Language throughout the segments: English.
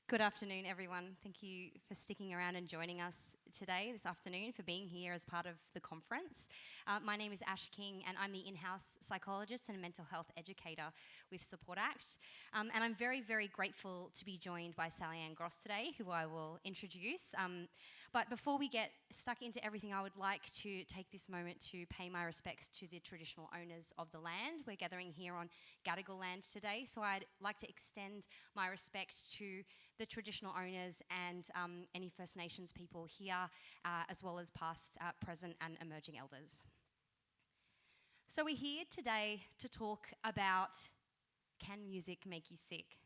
Good afternoon, everyone. Thank you for sticking around and joining us today, this afternoon, for being here as part of the conference. My name is Ash King, and I'm the in-house psychologist and mental health educator with Support Act. And I'm very, very grateful to be joined by Sally Ann Gross today, who I will introduce. But before we get stuck into everything, I would like to take this moment to pay my respects to the traditional owners of the land. We're gathering here on Gadigal land today, so I'd like to extend my respect to the traditional owners and any First Nations people here, as well as past, present and emerging elders. So we're here today to talk about, can music make you sick?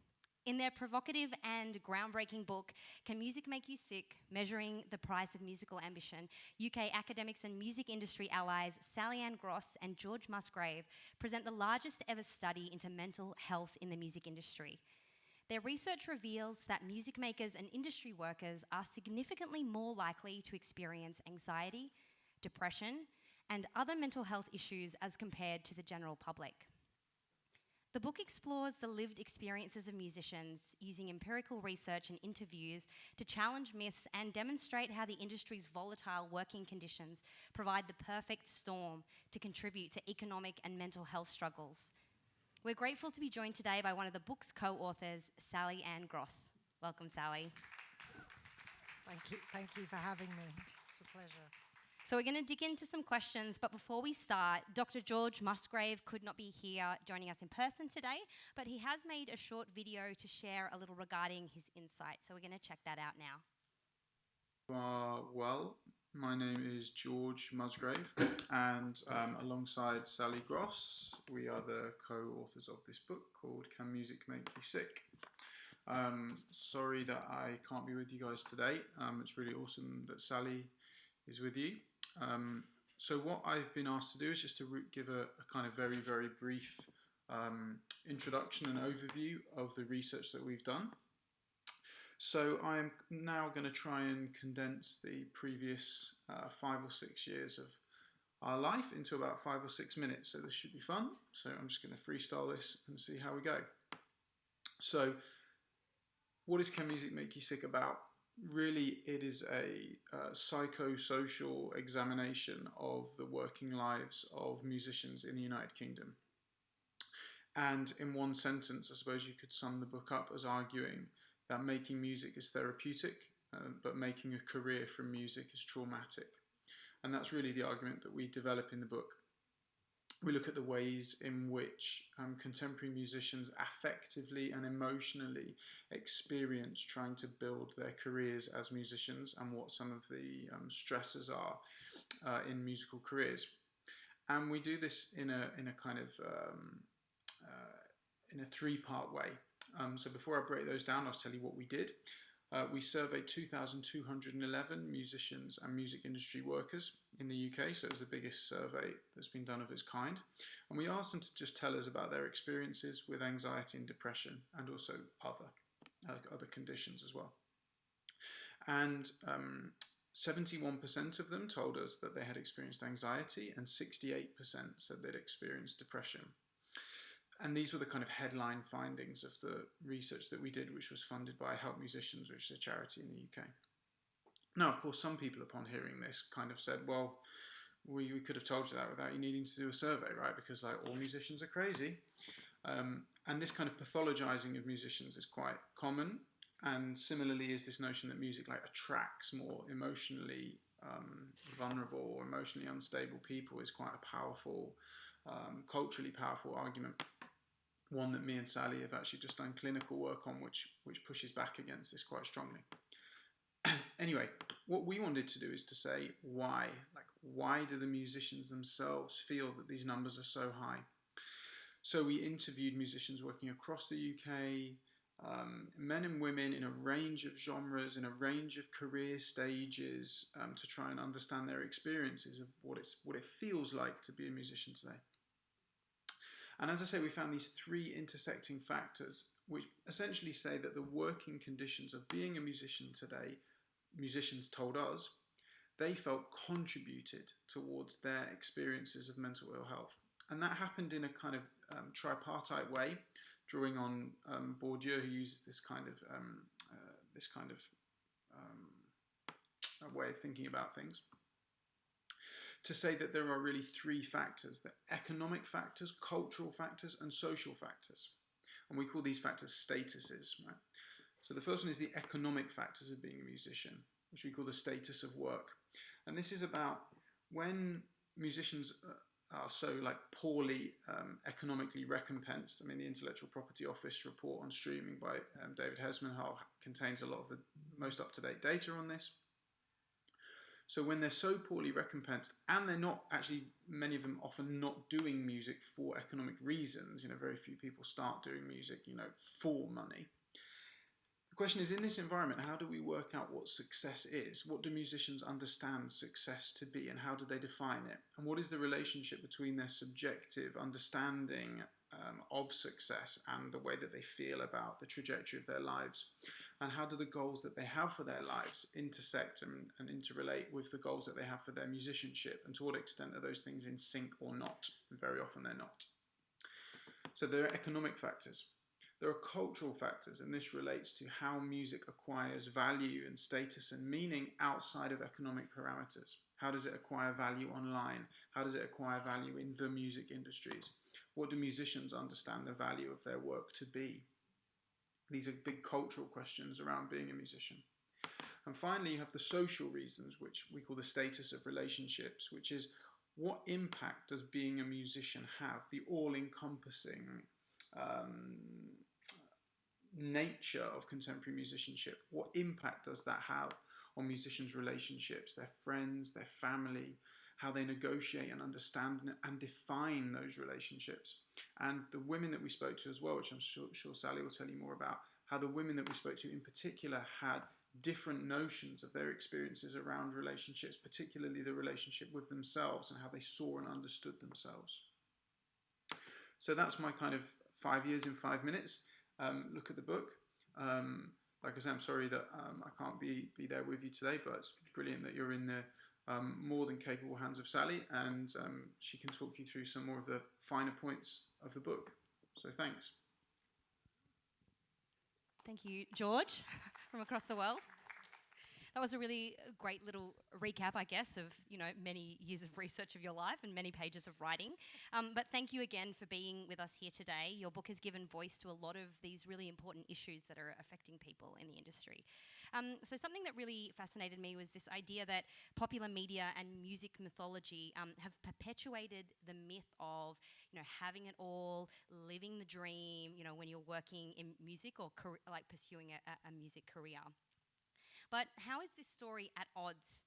In their provocative and groundbreaking book, Can Music Make You Sick? Measuring the Price of Musical Ambition, UK academics and music industry allies Sally Ann Gross and George Musgrave present the largest ever study into mental health in the music industry. Their research reveals that music makers and industry workers are significantly more likely to experience anxiety, depression, and other mental health issues as compared to the general public. The book explores the lived experiences of musicians using empirical research and interviews to challenge myths and demonstrate how the industry's volatile working conditions provide the perfect storm to contribute to economic and mental health struggles. We're grateful to be joined today by one of the book's co-authors, Sally Ann Gross. Welcome, Sally. Thank you for having me. It's a pleasure. So we're going to dig into some questions, but before we start, Dr. George Musgrave could not be here joining us in person today, but he has made a short video to share a little regarding his insight. So we're going to check that out now. Well, my name is George Musgrave, and alongside Sally Gross, we are the co-authors of this book called Can Music Make You Sick? Sorry that I can't be with you guys today. It's really awesome that Sally is with you. So what I've been asked to do is just to give a kind of very, very brief introduction and overview of the research that we've done. So I'm now going to try and condense the previous 5 or 6 years of our life into about 5 or 6 minutes. So this should be fun. So I'm just going to freestyle this and see how we go. So what is Can Music Make You Sick about? Really, it is a psychosocial examination of the working lives of musicians in the United Kingdom. And in one sentence, I suppose you could sum the book up as arguing that making music is therapeutic, but making a career from music is traumatic. And that's really the argument that we develop in the book. We look at the ways in which contemporary musicians affectively and emotionally experience trying to build their careers as musicians and what some of the stresses are in musical careers. And we do this in a kind of in a three-part way. So before I break those down, I'll tell you what we did. We surveyed 2,211 musicians and music industry workers in the UK, so it was the biggest survey that's been done of its kind. And we asked them to just tell us about their experiences with anxiety and depression, and also other conditions as well. And 71% of them told us that they had experienced anxiety, and 68% said they'd experienced depression. And these were the kind of headline findings of the research that we did, which was funded by Help Musicians, which is a charity in the UK. Now, of course, some people upon hearing this kind of said, well, we could have told you that without you needing to do a survey, right? Because like all musicians are crazy. And this kind of pathologizing of musicians is quite common. And similarly is this notion that music like attracts more emotionally vulnerable or emotionally unstable people is quite a powerful, culturally powerful argument. One that me and Sally have actually just done clinical work on, which pushes back against this quite strongly. Anyway, what we wanted to do is to say why. Like, why do the musicians themselves feel that these numbers are so high? So we interviewed musicians working across the UK, men and women in a range of genres, in a range of career stages, to try and understand their experiences of what it feels like to be a musician today. And as I say, we found these three intersecting factors, which essentially say that the working conditions of being a musician today, musicians told us, they felt contributed towards their experiences of mental ill health. And that happened in a kind of tripartite way, drawing on Bourdieu, who uses this kind of this kind of a way of thinking about things, to say that there are really three factors: the economic factors, cultural factors, and social factors. And we call these factors statuses, right? So the first one is the economic factors of being a musician, which we call the status of work. And this is about when musicians are so poorly economically recompensed. I mean, the Intellectual Property Office report on streaming by David Hesmanhal contains a lot of the most up-to-date data on this. So when they're so poorly recompensed, and they're not actually, many of them often not doing music for economic reasons, very few people start doing music, for money. The question is, in this environment, how do we work out what success is? What do musicians understand success to be, and how do they define it? And what is the relationship between their subjective understanding of success and the way that they feel about the trajectory of their lives? And how do the goals that they have for their lives intersect and interrelate with the goals that they have for their musicianship? And to what extent are those things in sync or not? And very often they're not. So there are economic factors. There are cultural factors, and this relates to how music acquires value and status and meaning outside of economic parameters. How does it acquire value online? How does it acquire value in the music industries? What do musicians understand the value of their work to be? These are big cultural questions around being a musician. And finally, you have the social reasons, which we call the status of relationships, which is what impact does being a musician have? The all-encompassing nature of contemporary musicianship. What impact does that have on musicians' relationships, their friends, their family, how they negotiate and understand and define those relationships? And the women that we spoke to as well, which I'm sure Sally will tell you more about, how the women that we spoke to in particular had different notions of their experiences around relationships, particularly the relationship with themselves and how they saw and understood themselves. So that's my kind of 5 years in 5 minutes. Look at the book. Like I said, I'm sorry that I can't be there with you today, but it's brilliant that you're in the more than capable hands of Sally, and she can talk you through some more of the finer points of the book. So thanks. Thank you, George, from across the world. That was a really great little recap, I guess, of many years of research of your life and many pages of writing. But thank you again for being with us here today. Your book has given voice to a lot of these really important issues that are affecting people in the industry. So something that really fascinated me was this idea that popular media and music mythology have perpetuated the myth of having it all, living the dream, when you're working in music or pursuing a music career. But how is this story at odds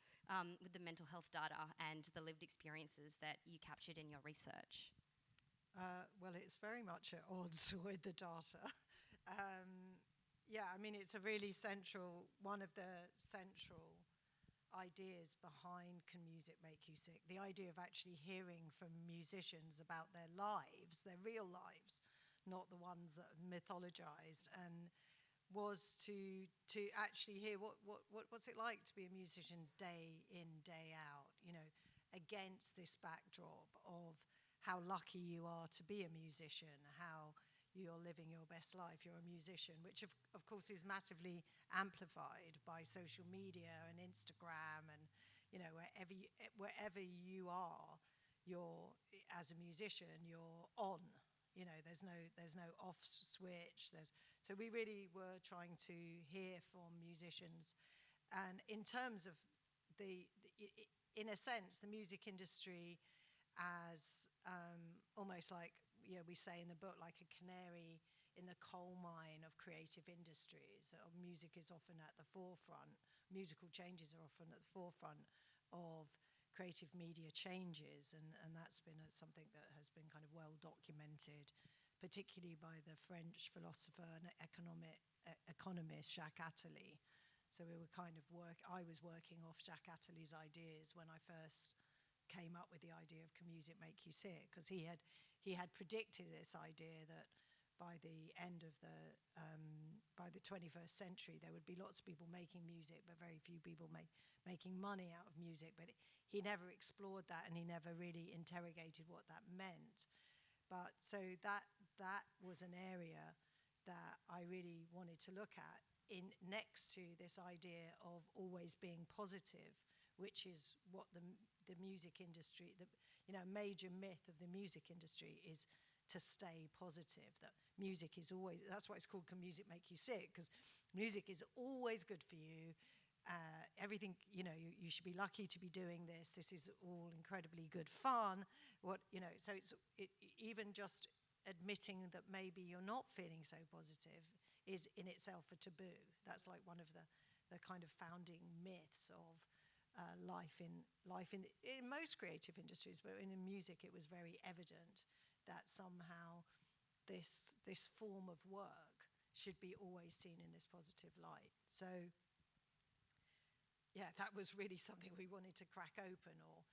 with the mental health data and the lived experiences that you captured in your research? Well, it's very much at odds with the data. I mean, it's a really one of the central ideas behind Can Music Make You Sick? The idea of actually hearing from musicians about their lives, their real lives, not the ones that are mythologized, and was to actually hear what's it like to be a musician day in, day out, against this backdrop of how lucky you are to be a musician, how you're living your best life, you're a musician, which of course is massively amplified by social media and Instagram and, wherever you are, you're, as a musician, you're on. There's no off switch. So we really were trying to hear from musicians, and in terms of in a sense, the music industry as almost like we say in the book, like a canary in the coal mine of creative industries. Music is often at the forefront. Musical changes are often at the forefront of creative media changes, and that's been something that has been kind of well documented, particularly by the French philosopher and economist Jacques Attali. So we were kind of I was working off Jacques Attali's ideas when I first came up with the idea of Can Music Make You Sick? Because he had predicted this idea that by the end of by the 21st century, there would be lots of people making music, but very few people making money out of music. But he never explored that, and he never really interrogated what that meant. But so that was an area that I really wanted to look at. in next to this idea of always being positive, which is what the music industry, major myth of the music industry is to stay positive, that music is always, that's why it's called Can Music Make You Sick, because music is always good for you. Everything, you should be lucky to be doing this. This is all incredibly good fun. So even just admitting that maybe you're not feeling so positive is in itself a taboo. That's like one of the kind of founding myths of life in most creative industries, but in music it was very evident that somehow this form of work should be always seen in this positive light. So yeah, that was really something we wanted to crack open. Or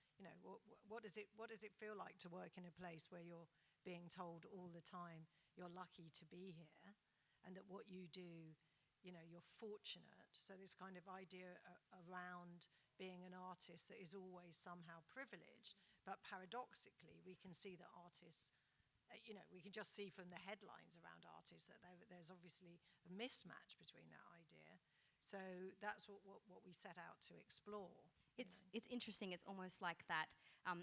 what does it feel like to work in a place where you're being told all the time you're lucky to be here, and that what you do, you're fortunate. So this kind of idea around being an artist that is always somehow privileged, but paradoxically we can see that artists, we can just see from the headlines around artists that there's obviously a mismatch between that idea. So that's what we set out to explore. It's interesting. It's almost like that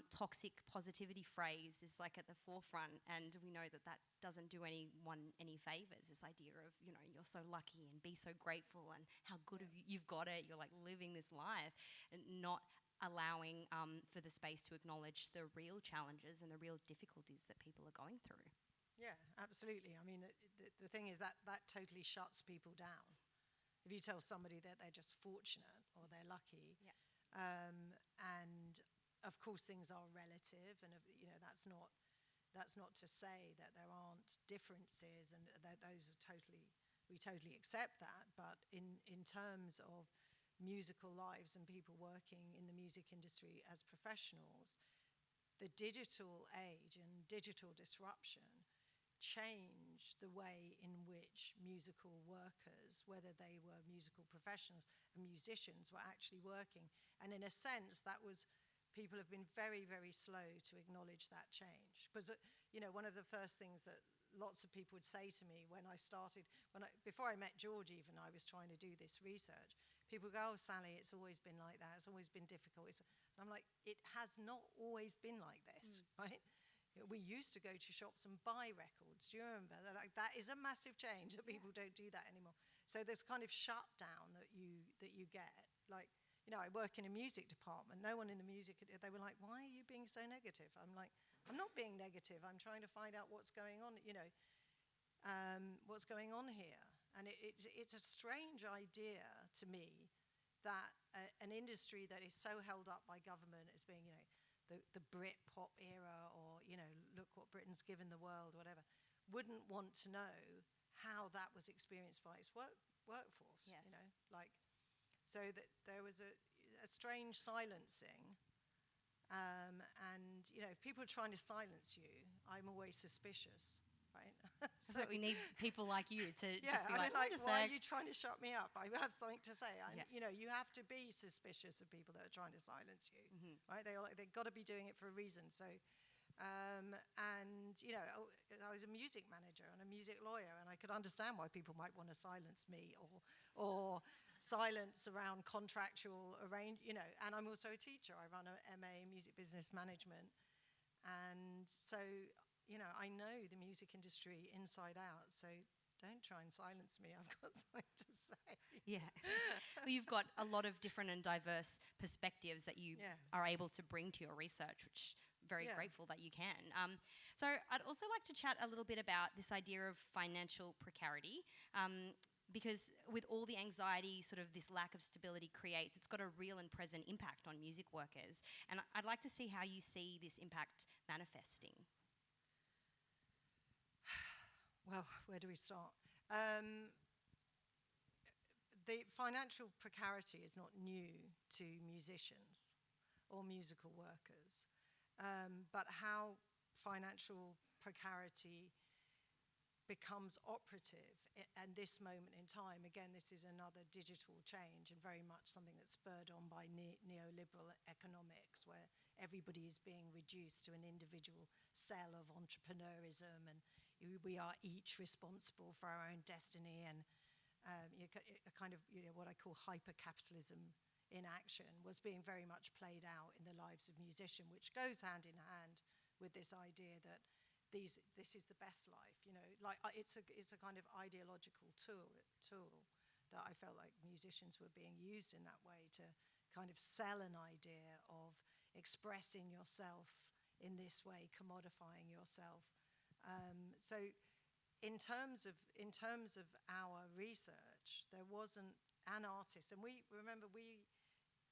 toxic positivity phrase is like at the forefront, and we know that doesn't do anyone any favors. This idea of you're so lucky and be so grateful and how good you've got it. You're like living this life, and not allowing for the space to acknowledge the real challenges and the real difficulties that people are going through. Yeah, absolutely. I mean, the thing is that totally shuts people down. If you tell somebody that they're just fortunate or they're lucky, and of course things are relative, and that's not to say that there aren't differences, and that those are we totally accept that. But in terms of musical lives and people working in the music industry as professionals, the digital age and digital disruption changed the way in which musical workers, whether they were musical professionals and musicians, were actually working. And in a sense, people have been very, very slow to acknowledge that change. Because, one of the first things that lots of people would say to me when I started, before I met George even, I was trying to do this research. People go, "Oh, Sally, it's always been like that. It's always been difficult." And I'm like, it has not always been like this, right? We used to go to shops and buy records. Do you remember? They're like, that is a massive change that people don't do that anymore. So this kind of shutdown that you get, like, I work in a music department. No one in the music, they were like, "Why are you being so negative?" I'm like, I'm not being negative. I'm trying to find out what's going on, what's going on here. And it's a strange idea to me that an industry that is so held up by government as being, the Brit-pop era, or, look what Britain's given the world, whatever, wouldn't want to know how that was experienced by its workforce, Yes. So that there was a strange silencing. And, if people are trying to silence you, I'm always suspicious, right? So we need people like you to just be like, wait a why are sec. you trying to shut me up? I have something to say. Yeah. You have to be suspicious of people that are trying to silence you, right? They've got to be doing it for a reason. So, and, I was a music manager and a music lawyer, and I could understand why people might want to silence me or silence around contractual and I'm also a teacher. I run an MA in Music Business Management. And so, I know the music industry inside out, so don't try and silence me. I've got something to say. Yeah. Well, you've got a lot of different and diverse perspectives that you are able to bring to your research, which I'm very grateful that you can. So I'd also like to chat a little bit about this idea of financial precarity. Because with all the anxiety sort of this lack of stability creates, it's got a real and present impact on music workers. And I'd like to see how you see this impact manifesting. Well, where do we start? The financial precarity is not new to musicians or musical workers, but how financial precarity becomes operative at this moment in time. Again, this is another digital change, and very much something that's spurred on by neoliberal economics, where everybody is being reduced to an individual cell of entrepreneurism, and we are each responsible for our own destiny, and A kind of what I call hyper-capitalism in action was being very much played out in the lives of musicians, which goes hand in hand with this idea that this is the best life. It's a kind of ideological tool that I felt like musicians were being used in that way to kind of sell an idea of expressing yourself in this way, commodifying yourself. So in terms of our research, there wasn't an artist, and we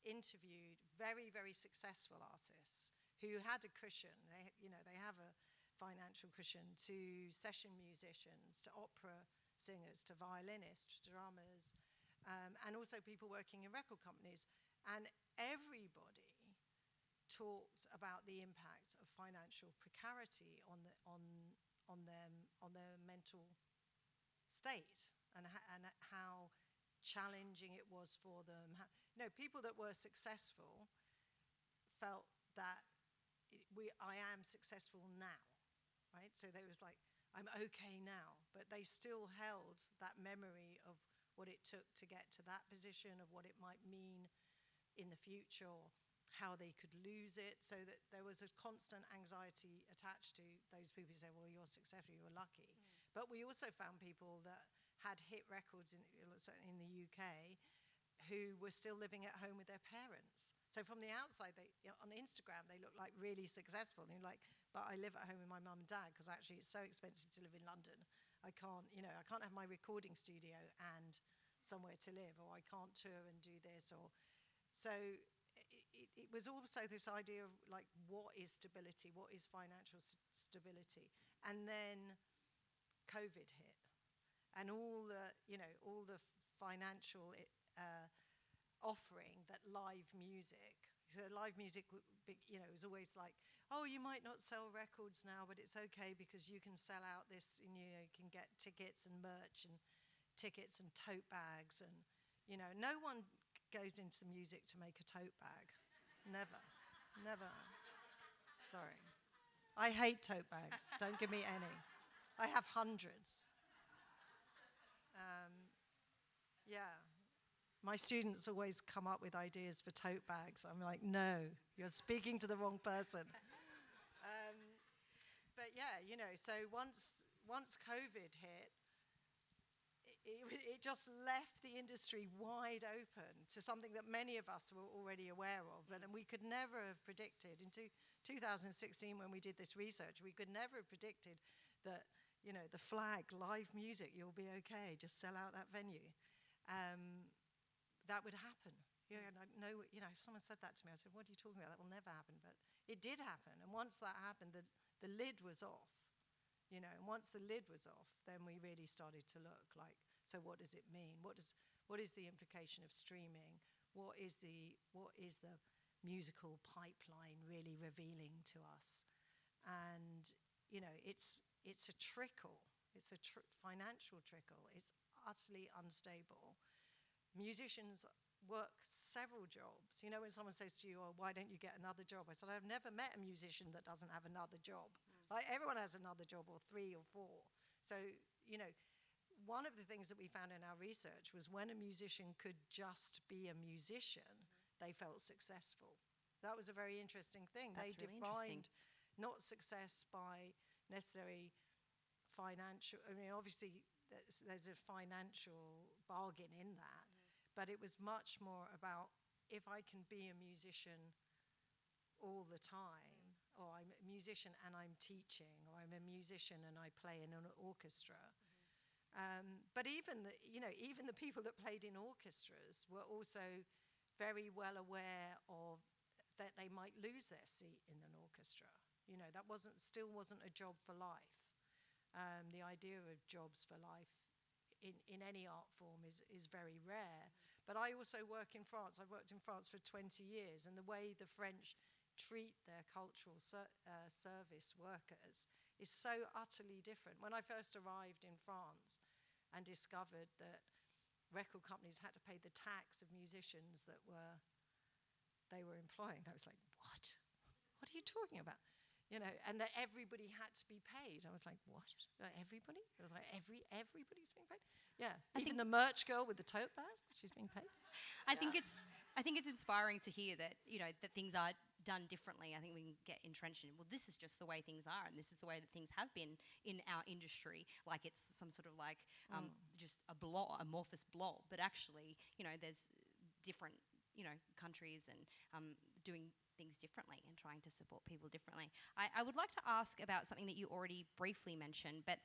interviewed very, very successful artists who had a cushion. They have a financial cushion, to session musicians, to opera singers, to violinists, to drummers, and also people working in record companies. And everybody talked about the impact of financial precarity on their mental state, and how challenging it was for them. People that were successful felt that I am successful now, right? So they was like, I'm okay now, but they still held that memory of what it took to get to that position, of what it might mean in the future, or how they could lose it. So that there was a constant anxiety attached to those people who say, well, you're successful, you were lucky. But we also found people that had hit records in the UK who were still living at home with their parents. So from the outside, on Instagram, they look like really successful. And you're like, but I live at home with my mum and dad, because actually it's so expensive to live in London. I can't have my recording studio and somewhere to live, or I can't tour and do this. So it was also this idea of like, what is stability? What is financial stability? And then COVID hit, and all the financial offering that live music. So live music, was always like, oh, you might not sell records now, but it's okay because you can sell out this, and you can get tickets and merch and tickets and tote bags, and no one goes into music to make a tote bag. Never. Sorry. I hate tote bags. Don't give me any. I have hundreds. Yeah. My students always come up with ideas for tote bags. I'm like, no, you're speaking to the wrong person. But yeah, so once COVID hit, it just left the industry wide open to something that many of us were already aware of. And we could never have predicted, in 2016 when we did this research, we could never have predicted that, the flag, live music, you'll be okay, just sell out that venue. That would happen. And I know, if someone said that to me, I said, what are you talking about? That will never happen. But it did happen. And once that happened, the lid was off. And once the lid was off, then we really started to look like, so what does it mean? What is the implication of streaming? What is the musical pipeline really revealing to us? And it's a trickle. It's a financial trickle. It's utterly unstable. Musicians work several jobs. When someone says to you, oh, why don't you get another job? I said, I've never met a musician that doesn't have another job. Like, everyone has another job, or 3 or 4. So, one of the things that we found in our research was when a musician could just be a musician, they felt successful. That was a very interesting thing. That's they really defined not success by necessarily financial. I mean, obviously, there's a financial bargain in that. But it was much more about, if I can be a musician all the time, or I'm a musician and I'm teaching, or I'm a musician and I play in an orchestra. But even the people that played in orchestras were also very well aware of that they might lose their seat in an orchestra. That still wasn't a job for life. The idea of jobs for life in any art form is very rare. But I also work in France. I've worked in France for 20 years, and the way the French treat their cultural service workers is so utterly different. When I first arrived in France and discovered that record companies had to pay the tax of musicians that they were employing, I was like, what? What are you talking about? and that everybody had to be paid. I was like, what? Everybody? It was like, everybody's being paid? Yeah. Even the merch girl with the tote bag, she's being paid? I think it's inspiring to hear that, that things are done differently. I think we can get entrenched in, well, this is just the way things are, and this is the way that things have been in our industry, like it's some sort of just a blob, amorphous blob. But actually, there's different, countries and doing things differently and trying to support people differently. I would like to ask about something that you already briefly mentioned, but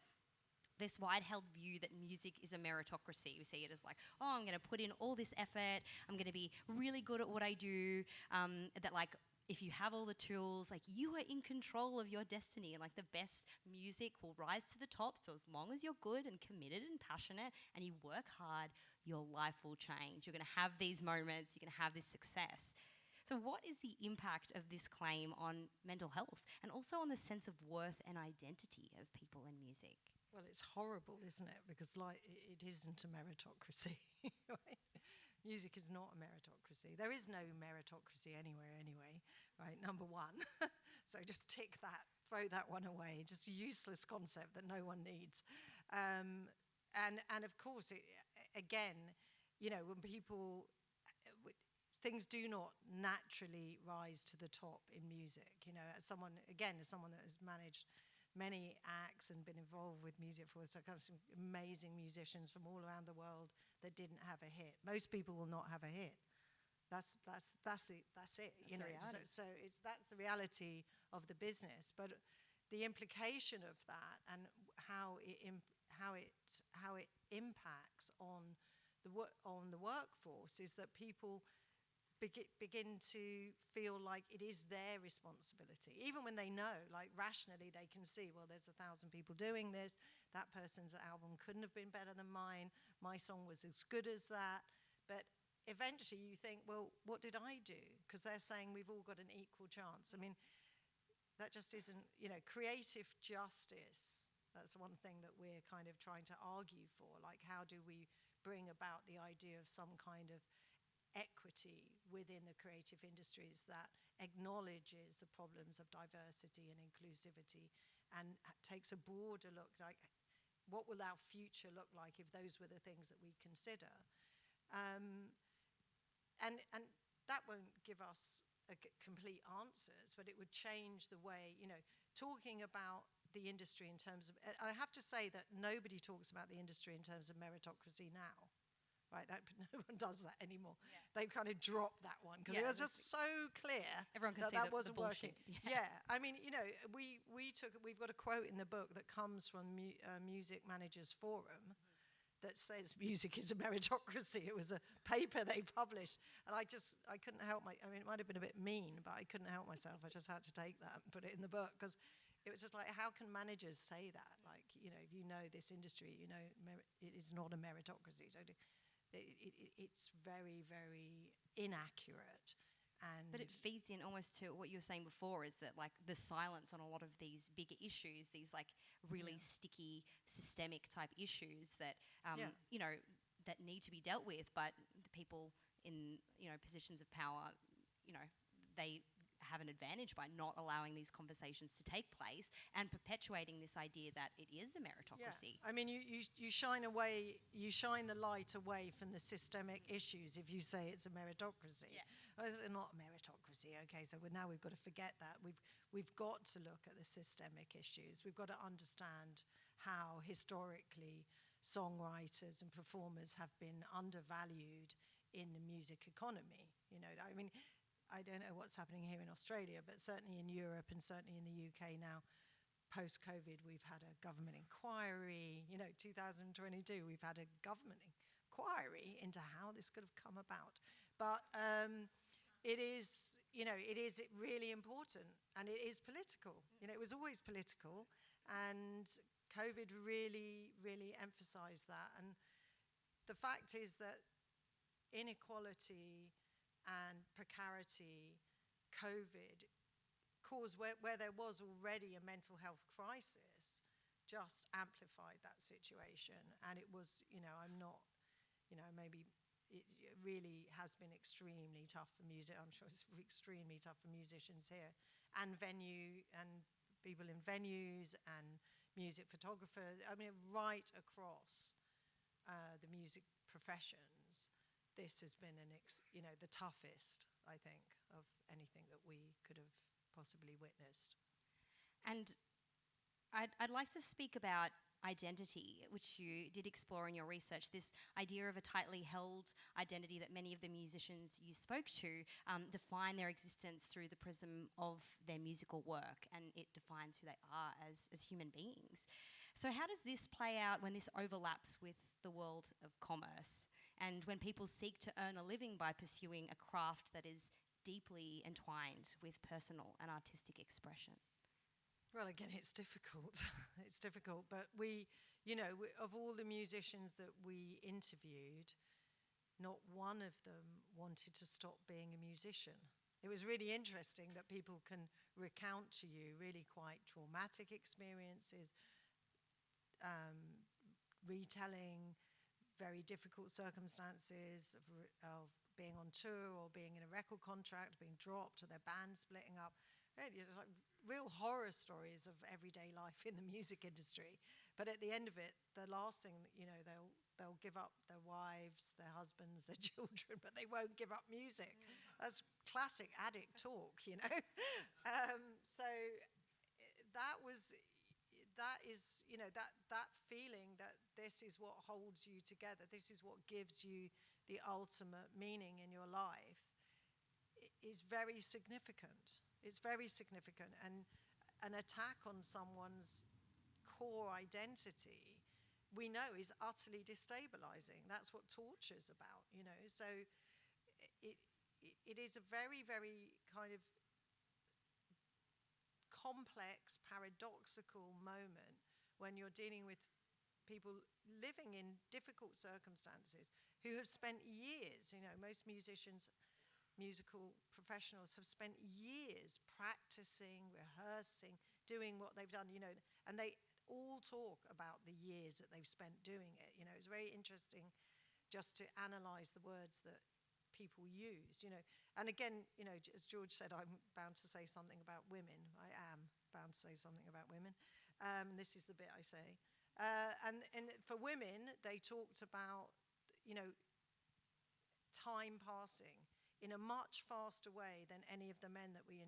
this wide-held view that music is a meritocracy. We see it as like, oh, I'm going to put in all this effort, I'm going to be really good at what I do, that like, if you have all the tools, like you are in control of your destiny, and like the best music will rise to the top. So as long as you're good and committed and passionate and you work hard, your life will change. You're going to have these moments, you're going to have this success. So what is the impact of this claim on mental health and also on the sense of worth and identity of people in music? Well, it's horrible, isn't it? Because it isn't a meritocracy. Right? Music is not a meritocracy. There is no meritocracy anywhere anyway, right? Number one. So just tick that, throw that one away. Just a useless concept that no one needs. And of course, again, when people... things do not naturally rise to the top in music. As someone that has managed many acts and been involved with music for so kind of some amazing musicians from all around the world that didn't have a hit. Most people will not have a hit. That's it. That's it. That's the reality. So that's the reality of the business. But the implication of that and how it impacts on the workforce is that people begin to feel like it is their responsibility, even when they know, like rationally they can see, well, there's 1,000 people doing this, that person's album couldn't have been better than mine, my song was as good as that. But eventually you think, well, what did I do? Because they're saying we've all got an equal chance. I mean, that just isn't, creative justice. That's one thing that we're kind of trying to argue for. Like, how do we bring about the idea of some kind of equity within the creative industries that acknowledges the problems of diversity and inclusivity and takes a broader look, like what will our future look like if those were the things that we consider, and that won't give us complete answers, but it would change the way, talking about the industry in terms of, I have to say that nobody talks about the industry in terms of meritocracy now. Right, no one does that anymore. Yeah. They've kind of dropped that one because it was just so clear everyone can see that wasn't working. Yeah. I mean, we've got a quote in the book that comes from Music Managers Forum that says music is a meritocracy. It was a paper they published, and I couldn't help I mean, it might have been a bit mean, but I couldn't help myself. I just had to take that and put it in the book because it was just like, how can managers say that? Like, if you know this industry, it is not a meritocracy. So it's very, very inaccurate. But it feeds in almost to what you were saying before, is that like the silence on a lot of these bigger issues, these like really sticky systemic type issues that that need to be dealt with, but the people in positions of power, they have an advantage by not allowing these conversations to take place and perpetuating this idea that it is a meritocracy. Yeah. I mean, you shine the light away from the systemic issues if you say it's a meritocracy. Yeah. Oh, it's not a meritocracy. Okay, so now we've got to forget that. We've got to look at the systemic issues. We've got to understand how historically songwriters and performers have been undervalued in the music economy. I mean, I don't know what's happening here in Australia, but certainly in Europe and certainly in the UK now, post-COVID, we've had a government inquiry. 2022, we've had a government inquiry into how this could have come about. But it is really important, and it is political. It was always political, and COVID really, really emphasised that. And the fact is that inequality and precarity, COVID caused where there was already a mental health crisis, just amplified that situation. And it was, I'm not, maybe it really has been extremely tough for music. I'm sure it's extremely tough for musicians here and venue and people in venues and music photographers. I mean, right across the music professions, this has been the toughest, I think, of anything that we could have possibly witnessed. And I'd like to speak about identity, which you did explore in your research, this idea of a tightly held identity that many of the musicians you spoke to define their existence through the prism of their musical work, and it defines who they are as human beings. So how does this play out when this overlaps with the world of commerce, and when people seek to earn a living by pursuing a craft that is deeply entwined with personal and artistic expression? Well, again, it's difficult. It's difficult. But of all the musicians that we interviewed, not one of them wanted to stop being a musician. It was really interesting that people can recount to you really quite traumatic experiences, retelling very difficult circumstances of being on tour or being in a record contract, being dropped, or their band splitting up. Really, it's like real horror stories of everyday life in the music industry. But at the end of it, the last thing, they'll give up their wives, their husbands, their children, but they won't give up music. That's classic addict talk, So that is that feeling that this is what holds you together. This is what gives you the ultimate meaning in your life is very significant. It's very significant, and an attack on someone's core identity, we know, is utterly destabilizing. That's what torture's about, So it is a very, very kind of complex, paradoxical moment when you're dealing with people living in difficult circumstances who have spent years, most musical professionals have spent years practicing, rehearsing, doing what they've done, and they all talk about the years that they've spent doing it. It's very interesting just to analyze the words that people use, And again, as George said, I'm bound to say something about women. I am bound to say something about women. This is the bit I say. And for women, they talked about, time passing in a much faster way than any of the men that we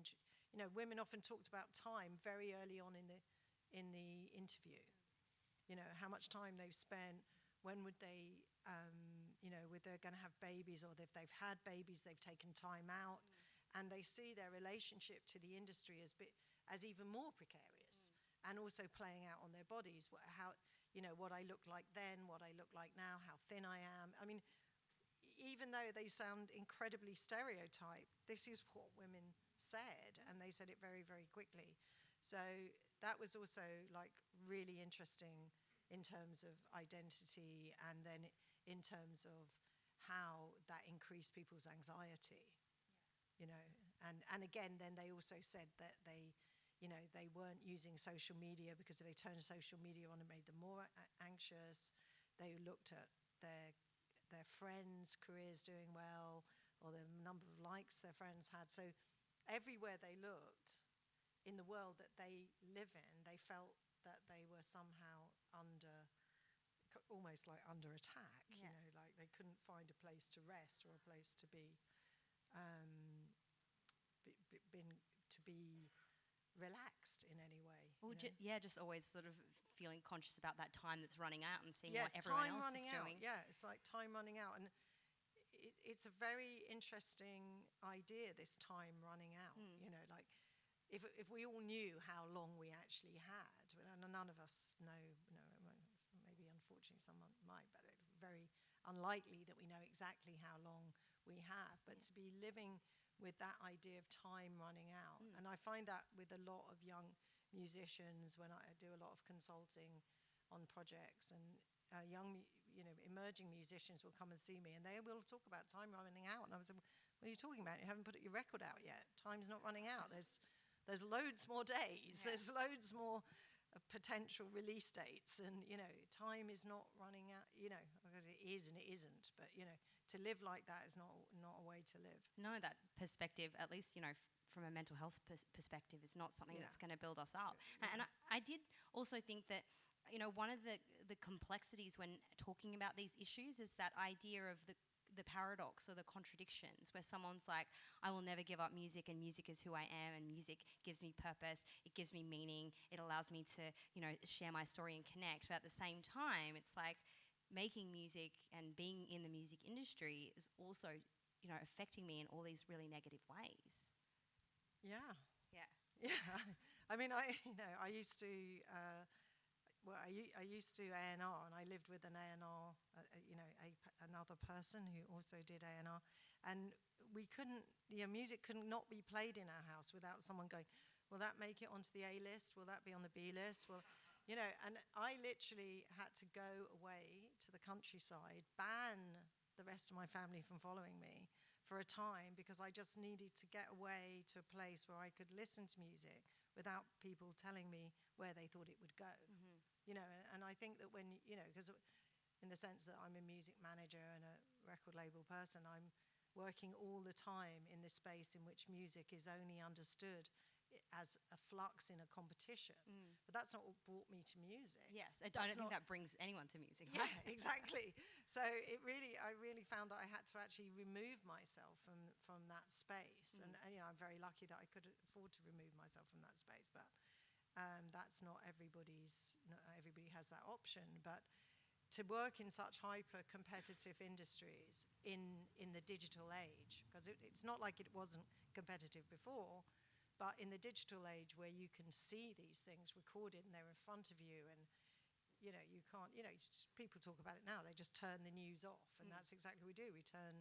women often talked about time very early on in the interview. How much time they've spent, when would they whether they're going to have babies, or if they've had babies, they've taken time out, and they see their relationship to the industry as even more precarious, and also playing out on their bodies, what I look like then, what I look like now, how thin I am. I mean, even though they sound incredibly stereotyped, this is what women said, and they said it very, very quickly. So that was also really interesting in terms of identity, and then in terms of how that increased people's anxiety, and again, then they also said that they weren't using social media, because if they turned social media on, it made them more anxious. They looked at their friends' careers doing well, or the number of likes their friends had. So everywhere they looked in the world that they live in, they felt that they were somehow almost like under attack. Like they couldn't find a place to rest, or a place to be relaxed in any way. Well, just always sort of feeling conscious about that time that's running out, and seeing what everyone else is doing. Yeah, it's like time running out, and it's a very interesting idea, this time running out. Like if we all knew how long we actually had, and none of us know, maybe unfortunately someone might, but it's very unlikely that we know exactly how long we have. But to be living with that idea of time running out, and I find that with a lot of young musicians when I do a lot of consulting on projects, and young, emerging musicians will come and see me, and they will talk about time running out, and I was like, what are you talking about? You haven't put your record out yet. Time's not running out. There's loads more days. Yeah. There's loads more potential release dates, and time is not running out, because it is and it isn't, but to live like that is not a way to live. No, that perspective, at least from a mental health perspective is not something Yeah. that's going to build us up. Yeah. And I did also think that, you know, one of the complexities when talking about these issues is that idea of the paradox or the contradictions, where someone's like, I will never give up music, and music is who I am, and music gives me purpose, it gives me meaning, it allows me to, you know, share my story and connect. But at the same time, it's like making music and being in the music industry is also, you know, affecting me in all these really negative ways. Yeah. Yeah. Yeah. I mean, I used to, I used to do A&R, and I lived with an A&R, another person who also did A&R, and we couldn't, music couldn't not be played in our house without someone going, will that make it onto the A list? Will that be on the B list? Well, and I literally had to go away to the countryside, ban the rest of my family from following me for a time, because I just needed to get away to a place where I could listen to music without people telling me where they thought it would go. Mm-hmm. And I think that when, because in the sense that I'm a music manager and a record label person, I'm working all the time in this space in which music is only understood as a flux in a competition. But that's not what brought me to music. Yes, I don't think that brings anyone to music. Yeah, exactly. So I really found that I had to actually remove myself from that space. And I'm very lucky that I could afford to remove myself from that space. But that's not everybody has that option. But to work in such hyper-competitive industries in the digital age, because it's not like it wasn't competitive before, but in the digital age where you can see these things recorded and they're in front of you, and you can't, people talk about it now, they just turn the news off, and that's exactly what we do. We turn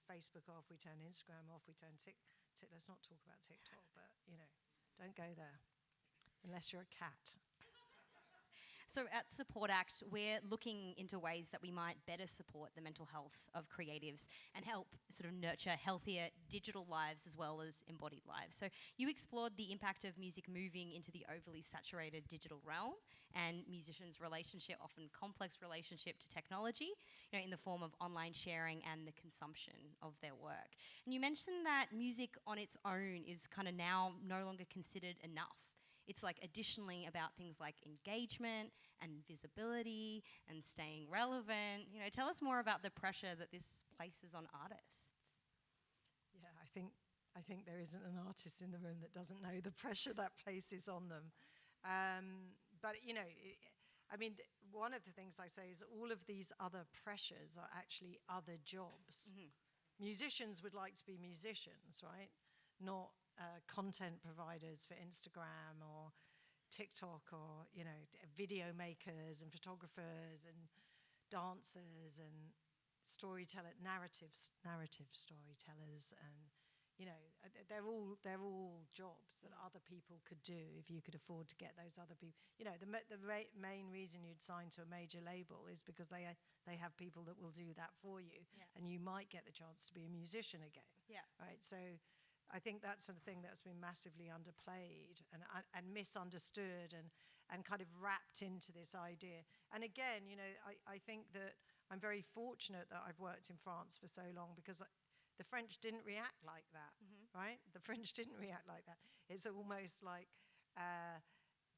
Facebook off, we turn Instagram off, we turn let's not talk about TikTok, but don't go there unless you're a cat. So at Support Act, we're looking into ways that we might better support the mental health of creatives and help sort of nurture healthier digital lives as well as embodied lives. So you explored the impact of music moving into the overly saturated digital realm and musicians' relationship, often complex relationship to technology, in the form of online sharing and the consumption of their work. And you mentioned that music on its own is kind of now no longer considered enough. It's like additionally about things like engagement and visibility and staying relevant. Tell us more about the pressure that this places on artists. Yeah, I think there isn't an artist in the room that doesn't know the pressure that places on them. But one of the things I say is all of these other pressures are actually other jobs. Mm-hmm. Musicians would like to be musicians, right? Not content providers for Instagram or TikTok, or video makers and photographers and dancers and narrative storytellers, and they're all jobs that other people could do if you could afford to get those other people. The main reason you'd sign to a major label is because they have people that will do that for you, and you might get the chance to be a musician again. Yeah. Right. So I think that's a thing that's been massively underplayed and misunderstood and kind of wrapped into this idea. And again, I think that I'm very fortunate that I've worked in France for so long, because the French didn't react like that, right? The French didn't react like that. It's almost like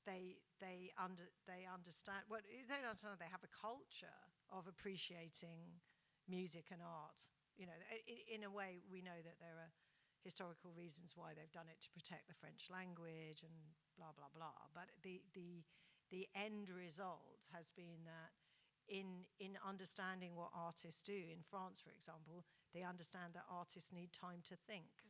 they understand. Well, they don't understand. They have a culture of appreciating music and art. In a way, we know that there are historical reasons why they've done it, to protect the French language and blah blah blah. But the end result has been that in understanding what artists do in France, for example, they understand that artists need time to think.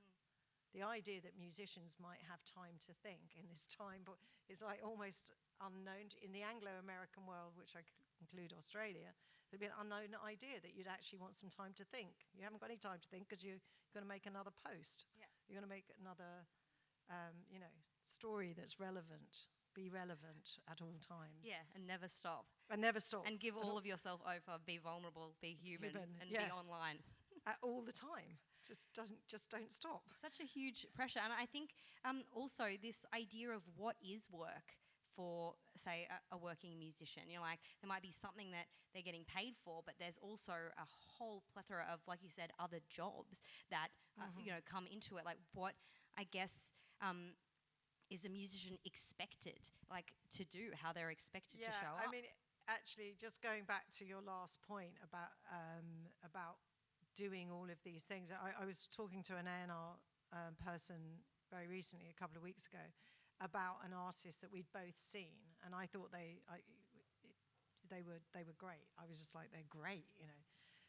The idea that musicians might have time to think in this time is like almost unknown in the Anglo-American world, which I include Australia. It'd be an unknown idea that you'd actually want some time to think. You haven't got any time to think because you're going to make another post. Yeah. You're going to make another, story that's relevant. Be relevant at all times. Yeah, and never stop. And never stop. And give all of yourself over. Be vulnerable. Be human and be online. All the time. Just don't stop. Such a huge pressure. And I think also this idea of what is work for, say, a working musician. You know, like there might be something that they're getting paid for, but there's also a whole plethora of, like you said, other jobs that come into it. Like, what I guess is a musician expected, like, to do? How they're expected to show up? I mean, actually, just going back to your last point about doing all of these things, I was talking to an A&R person very recently, a couple of weeks ago, about an artist that we'd both seen, and I thought they were great. I was just like, they're great, you know.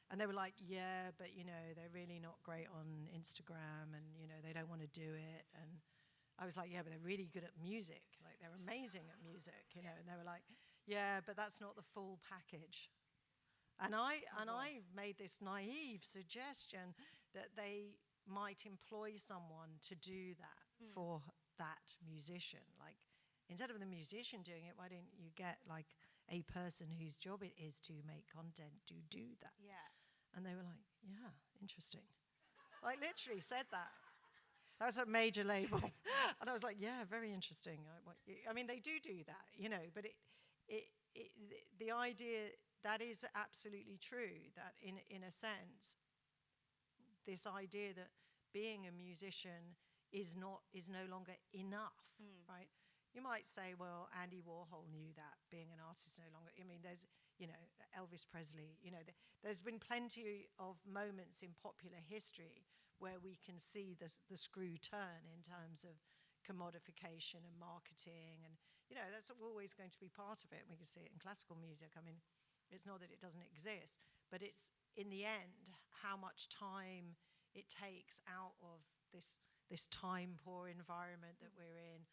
And they were like, yeah, but you know, they're really not great on Instagram, and you know, they don't want to do it. And I was like, yeah, but they're really good at music. Like, they're amazing at music, you know. And they were like, yeah, but that's not the full package. And I made this naive suggestion that they might employ someone to do that for that musician. Like, instead of the musician doing it, why don't you get like a person whose job it is to make content to do that? Yeah. And they were like, yeah, interesting. Like, literally said that. That was a major label. And I was like, yeah, very interesting. I mean, they do that, you know, but the idea, that is absolutely true, that in a sense, this idea that being a musician is no longer enough, right? You might say, well, Andy Warhol knew that being an artist no longer. I mean, there's, you know, Elvis Presley. You know, there's been plenty of moments in popular history where we can see the screw turn in terms of commodification and marketing, and you know, that's always going to be part of it. We can see it in classical music. I mean, it's not that it doesn't exist, but it's, in the end, how much time it takes out of this time poor environment that we're in,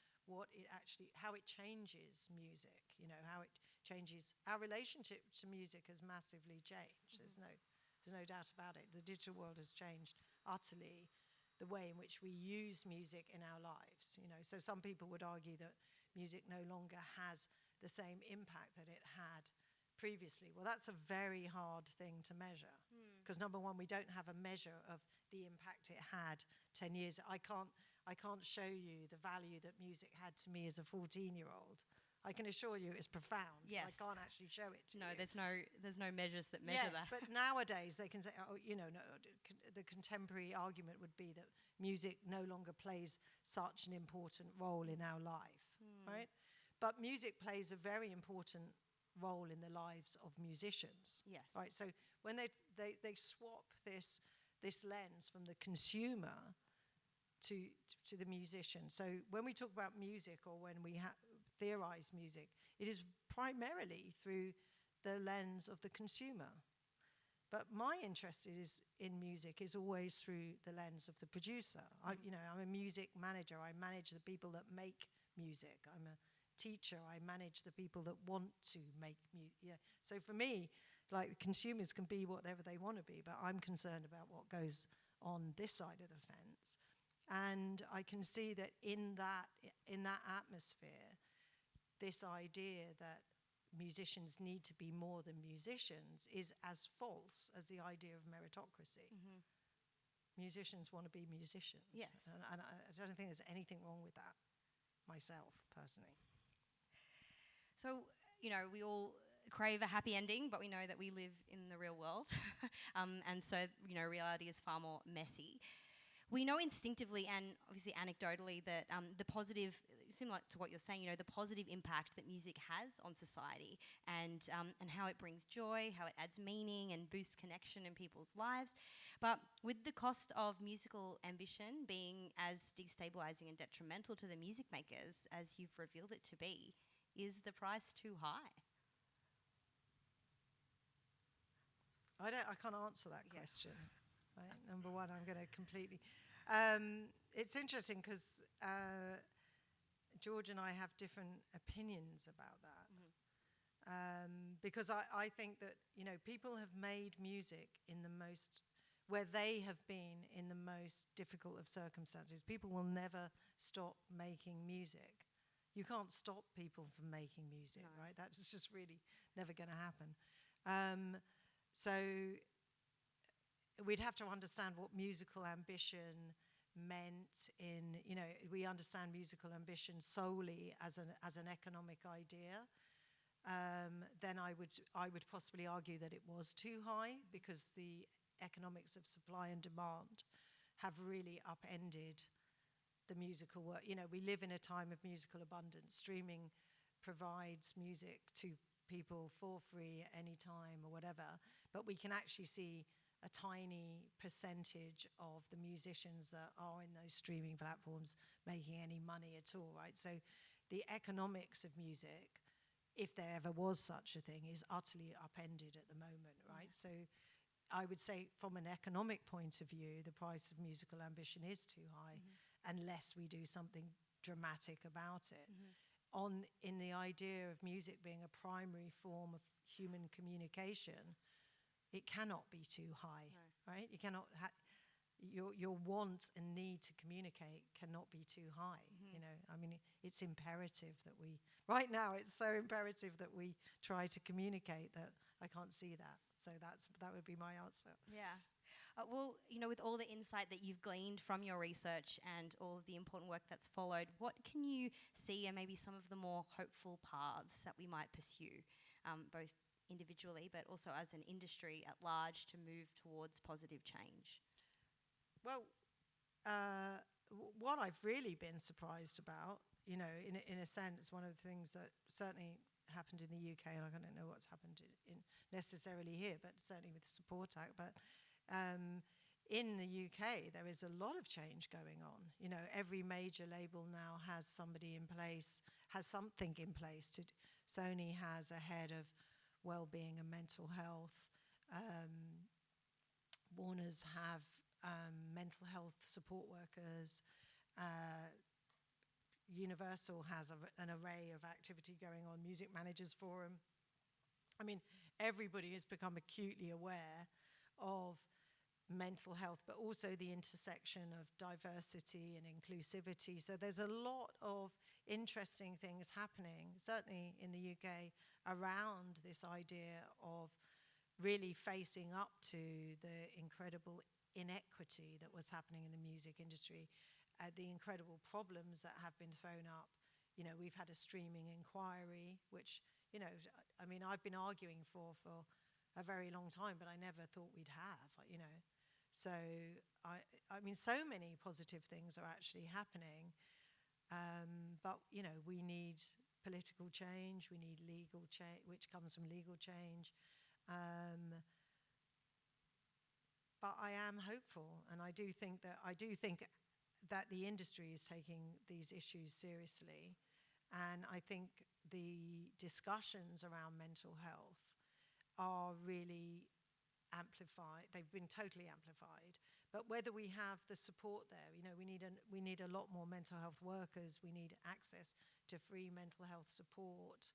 how it changes music, you know, how it changes our relationship to music has massively changed. There's no doubt about it. The digital world has changed utterly the way in which we use music in our lives, you know. So some people would argue that music no longer has the same impact that it had previously. Well, that's a very hard thing to measure, because number one, we don't have a measure of the impact it had 10 years. I can't show you the value that music had to me as a 14-year-old. I can assure you it's profound. Yes. I can't actually show it to you. There's no measures that measure that. Yes, but nowadays they can say, oh, you know, the contemporary argument would be that music no longer plays such an important role in our life, right? But music plays a very important role in the lives of musicians. Yes. Right. So when they swap this lens from the consumer to the musician. So when we talk about music, or when we theorize music, it is primarily through the lens of the consumer. But my interest in music is always through the lens of the producer. I'm a music manager. I manage the people that make music. I'm a teacher. I manage the people that want to make music. Yeah. So for me, like, consumers can be whatever they want to be, but I'm concerned about what goes on this side of the fence. And I can see that in that atmosphere, this idea that musicians need to be more than musicians is as false as the idea of meritocracy. Musicians want to be musicians. Yes. And I don't think there's anything wrong with that, myself, personally. So, you know, we all crave a happy ending, but we know that we live in the real world. And so, you know, reality is far more messy. We know instinctively and obviously anecdotally that the positive, similar to what you're saying, you know, the positive impact that music has on society, and how it brings joy, how it adds meaning and boosts connection in people's lives. But with the cost of musical ambition being as destabilizing and detrimental to the music makers as you've revealed it to be, is the price too high? I can't answer that question. Right? Number one, I'm going to completely. It's interesting because George and I have different opinions about that. Because I think that, you know, people have made music where they have been in the most difficult of circumstances. People will never stop making music. You can't stop people from making music, no. Right? That's just really never going to happen. So we'd have to understand what musical ambition meant in, we understand musical ambition solely as an economic idea, then I would possibly argue that it was too high, because the economics of supply and demand have really upended the musical work. We live in a time of musical abundance. Streaming provides music to people for free at any time or whatever, but we can actually see a tiny percentage of the musicians that are in those streaming platforms making any money at all, right? So the economics of music, if there ever was such a thing, is utterly upended at the moment, right? So I would say from an economic point of view, the price of musical ambition is too high, unless we do something dramatic about it. In the idea of music being a primary form of human communication, it cannot be too high, right? You cannot your want and need to communicate cannot be too high. I mean, it's imperative that right now it's so imperative that we try to communicate that I can't see that. So that would be my answer. Yeah. Well, with all the insight that you've gleaned from your research and all of the important work that's followed, what can you see are maybe some of the more hopeful paths that we might pursue, both individually but also as an industry at large, to move towards positive change? Well, what I've really been surprised about, in a sense, one of the things that certainly happened in the UK, and I don't know what's happened in necessarily here, but certainly with the Support Act, but in the UK, there is a lot of change going on. Every major label now has somebody in place, has something in place. Sony has a head of well-being and mental health. Warner's have mental health support workers. Universal has an array of activity going on, Music Managers Forum. I mean, everybody has become acutely aware of mental health, but also the intersection of diversity and inclusivity. So there's a lot of interesting things happening, certainly in the UK, around this idea of really facing up to the incredible inequity that was happening in the music industry, the incredible problems that have been thrown up. We've had a streaming inquiry, which, I've been arguing for a very long time, but I never thought we'd have, So, so many positive things are actually happening. But, we need political change, we need legal change, which comes from legal change. But I am hopeful, and I do think that the industry is taking these issues seriously, and I think the discussions around mental health are really amplified. They've been totally amplified. But whether we have the support there, we need a lot more mental health workers. We need access to free mental health support,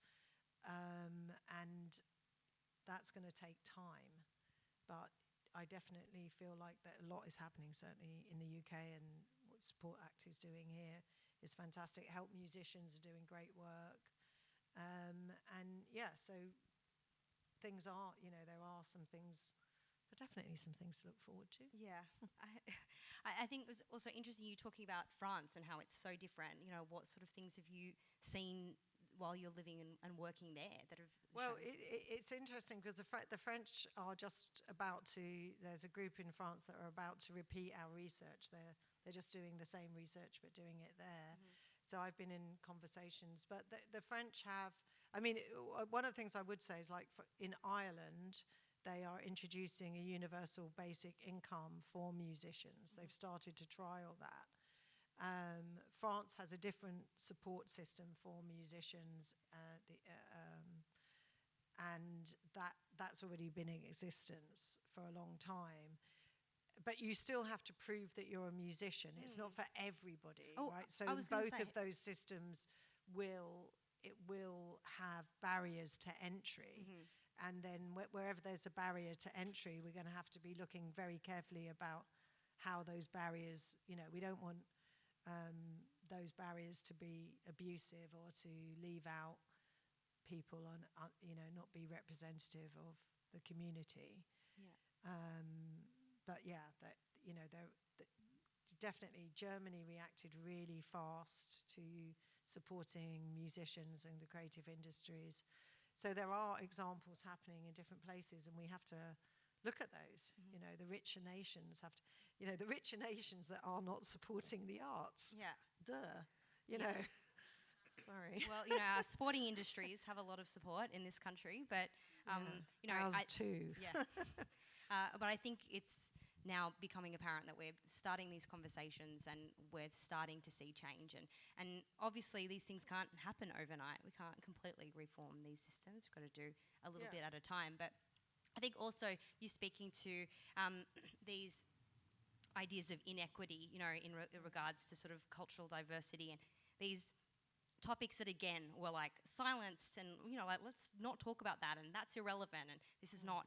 and that's going to take time. But I definitely feel like that a lot is happening, certainly in the UK, and what Support Act is doing here is fantastic. Help musicians are doing great work. So things are, there are some things, but definitely some things to look forward to. Yeah. I think it was also interesting you talking about France and how it's so different. What sort of things have you seen while you're living and working there that have it's interesting because the French are just about to, there's a group in France that are about to repeat our research. They're just doing the same research but doing it there. So I've been in conversations, but the French have, one of the things I would say is, like, in Ireland, they are introducing a universal basic income for musicians. They've started to trial that. France has a different support system for musicians, and that's already been in existence for a long time. But you still have to prove that you're a musician. It's not for everybody, right? So both of those systems will have barriers to entry. And then wherever there's a barrier to entry, we're going to have to be looking very carefully about how those barriers, we don't want those barriers to be abusive or to leave out people and not be representative of the community. But yeah, that definitely Germany reacted really fast to supporting musicians and the creative industries. So there are examples happening in different places, and we have to look at those. You know, the richer nations have to, the richer nations that are not supporting the arts. Yeah. Duh. You Yeah. know. Sorry. Well, our sporting industries have a lot of support in this country, but ours too. Yeah. But I think it's now becoming apparent that we're starting these conversations and we're starting to see change. And obviously these things can't happen overnight. We can't completely reform these systems. We've got to do a little bit at a time. But I think also you speaking to these ideas of inequity, in regards to sort of cultural diversity and these topics that again were like silenced and let's not talk about that and that's irrelevant and this is not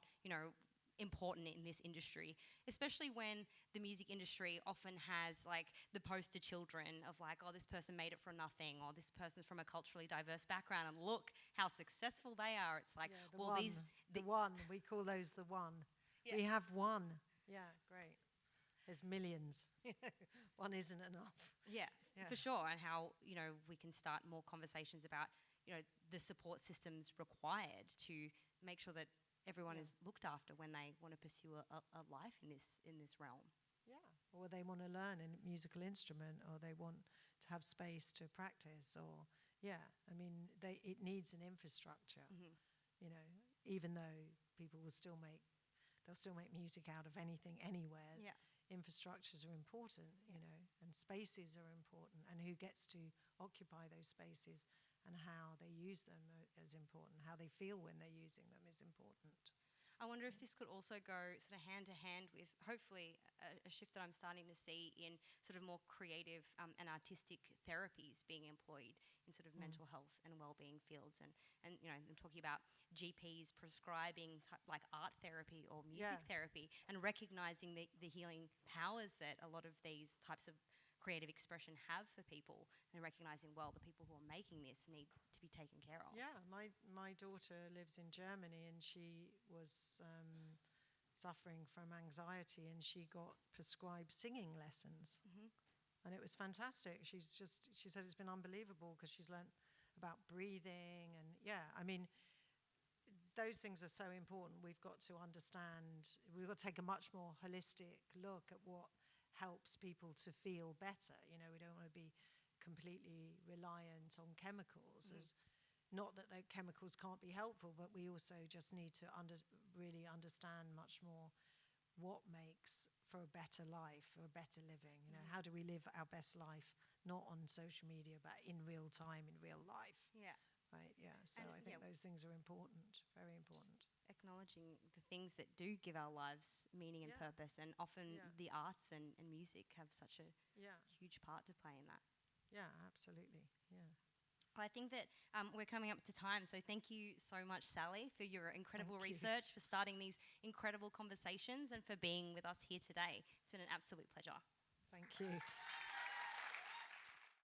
important in this industry, especially when the music industry often has like the poster children of like, oh, this person made it from nothing, or this person's from a culturally diverse background and look how successful they are. It's like, the one, we call those the one. Yeah. We have one. Yeah, great. There's millions. One isn't enough. Yeah, for sure. And how, we can start more conversations about, the support systems required to make sure that everyone is looked after when they want to pursue a life in this realm. Yeah, or they want to learn a musical instrument, or they want to have space to practice, or it needs an infrastructure. Even though people will still make music out of anything, anywhere. Yeah. Infrastructures are important, and spaces are important, and who gets to occupy those spaces and how they use them is important. How they feel when they're using them is important. I wonder if this could also go sort of hand to hand with hopefully a shift that I'm starting to see in sort of more creative and artistic therapies being employed in sort of mental health and wellbeing fields. And I'm talking about GPs prescribing like art therapy or music therapy and recognizing the healing powers that a lot of these types of creative expression have for people, and recognizing, well, the people who are making this need to be taken care of. Yeah, my daughter lives in Germany, and she was suffering from anxiety, and she got prescribed singing lessons. And it was fantastic. She said it's been unbelievable because she's learnt about breathing, and those things are so important. We've got to understand, we've got to take a much more holistic look at what helps people to feel better. We don't want to be completely reliant on chemicals. Not that the chemicals can't be helpful, but we also just need to really understand much more what makes for a better life, for a better living. How do we live our best life, not on social media, but in real time, in real life? Yeah. Right, yeah. So I think those things are important, very important. Just acknowledging the things that do give our lives meaning and purpose, and often the arts and music have such a huge part to play in that. Yeah, absolutely, yeah. I think that we're coming up to time, so thank you so much, Sally, for your incredible research, for starting these incredible conversations, and for being with us here today. It's been an absolute pleasure. Thank you.